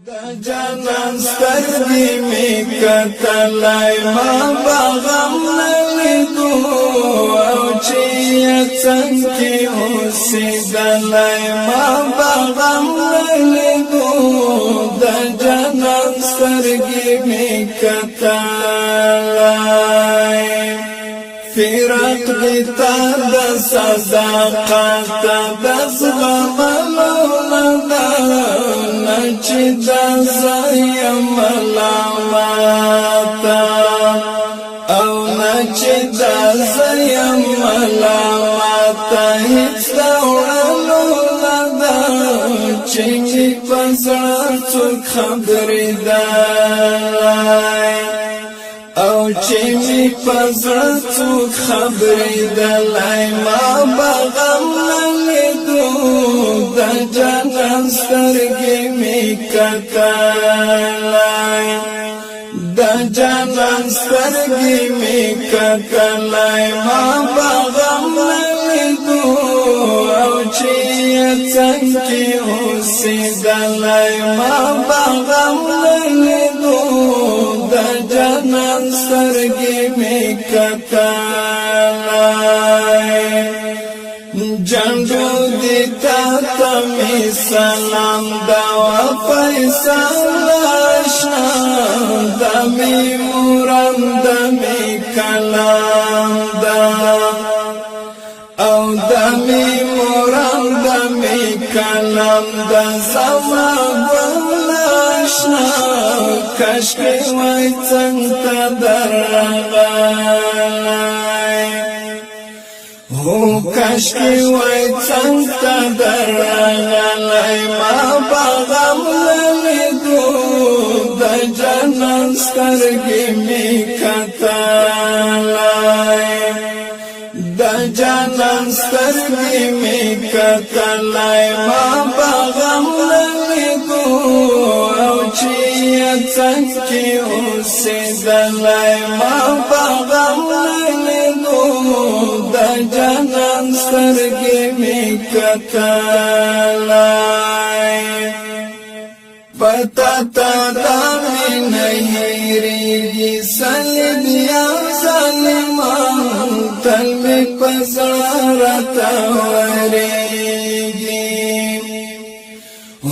دا جانان سترګې می کتلای ما بغم نلیدو او چې څنګه اوسېدلای ما بغم نلیدو دا جانان سترګې می کتلای فراق دیتا دا صداقت دا زغملو دا نچی دا زیم ملاماتا او نچی دا زیم ملاماتا هیچ دوڑلو دا چنگی پسر چوک خبری دائی او چې می پزړه څوک خبرې دلای ما بغم نلیدو د جانان سترګې می کتلای د جانان سترګې می کتلای ما بغم نلیدو او چې څنګه اوسېدلای ما بغم نلیدو د جانان سترګې می کتلای جنډو دې تا می سلام دا فیصل آشنا د می مورم د می کلام دا او د می مورم د می کلام دا زما کشکی وای څنګه درغلای هو کشکی وای څنګه درغلای ما بغم لیدو د جانان سترګې می کتلای د جانان سترګې می کتلای ما بغم لیدو او چې څنګه اوسېدلای ما بغم لیدو د جانان سترګې می کتلای پتا تا دا می نه هېرېږي صلیب یا ظالمان تل می په زړه راته ورېږي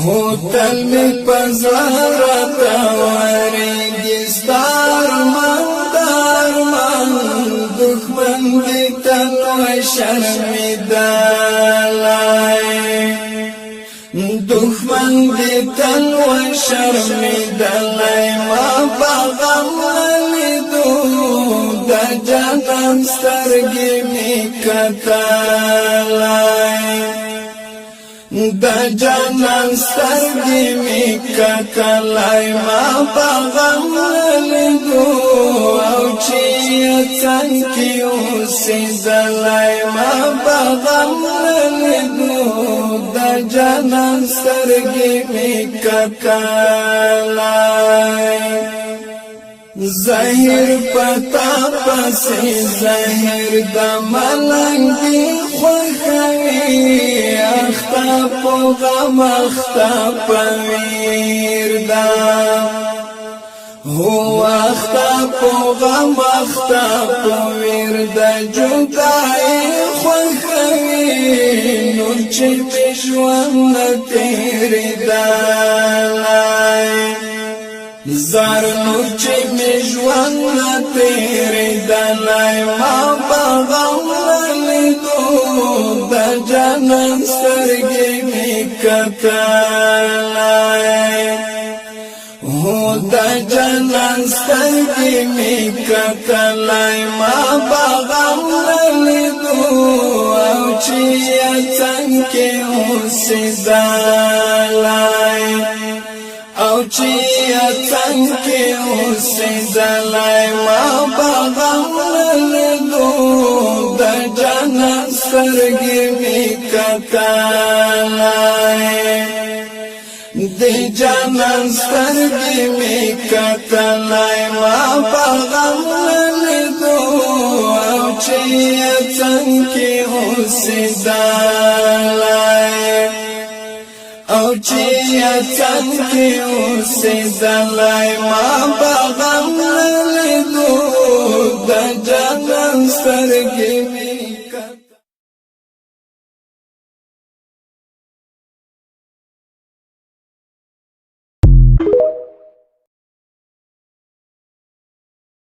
هو تل می پزړه راته ورېږي ستا ارمان دښمن دې تل وای شرمېدلی دښمن دې تل وای شرمېدلی ما بغم لیدو د جانان سترګې می کتلای د جانان سترګې می کتلای ما بغم لیدو او چې څنګه اوسېدلای ما بغم لیدو د جانان سترګې می کتلای ظاهر پتا پسې ظاهر د ملنګ دی خوښوي اخته په غم اخته په ویر دا هو اخته په غم اخته په ویر دا جدای خوښوي نور چې مې ژوند تېرېدلی زار نور چې می ژوند تېرېدلی ما بغم لیدو د جانان سترګې می کتلای هو د جانان سترګې می کتلای ما بغم لیدو او چې څنګه اوسېدلای او چې څنګه اوسېدلای ما بغم لیدو د جانان سترګې می کتلای د جانان سترګې می کتلای ما بغم لیدو او چې څنګه اوسېدلای او چې اچن کې اوسېدلای ما په غم لیدو د جنت سترګې